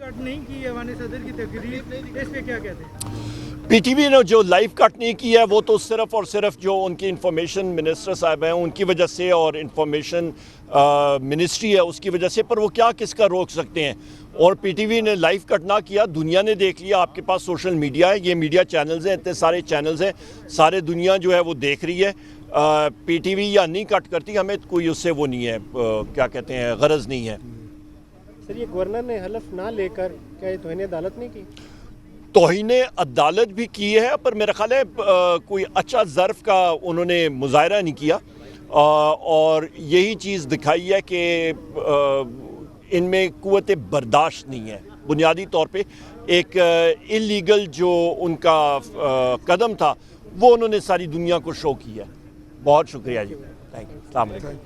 Cut नहीं की ऐवान सदर की तकरीर, इस पे क्या कहते हैं? पीटीवी ने जो लाइव कट नहीं किया है वो तो सिर्फ और सिर्फ जो उनकी इंफॉर्मेशन मिनिस्टर साहब हैं उनकी वजह से और इंफॉर्मेशन मिनिस्ट्री है उसकी वजह से, पर वो क्या किसका रोक सकते हैं। और पीटीवी ने लाइव कट ना किया, दुनिया ने देख लिया। आपके पास सोशल मीडिया है, ये मीडिया चैनल्स हैं, इतने सारे चैनल्स हैं, सारे दुनिया जो है वो देख रही है। पीटीवी या नहीं कट करती, हमें कोई उससे वो नहीं है, क्या कहते हैं, गरज नहीं है। सर ये गवर्नर ने हलफ ना लेकर क्या ये तौहीन अदालत नहीं की? तौहीन अदालत भी की है, पर मेरा ख्याल है कोई अच्छा ज़र्फ़ का उन्होंने मुज़ाहरा नहीं किया, और यही चीज़ दिखाई है कि इनमें क़ुव्वत बर्दाश्त नहीं है। बुनियादी तौर पे एक इलीगल जो उनका कदम था वो उन्होंने सारी दुनिया को शो किया। बहुत शुक्रिया जी, थैंक यू, अस्सलाम वालेकुम।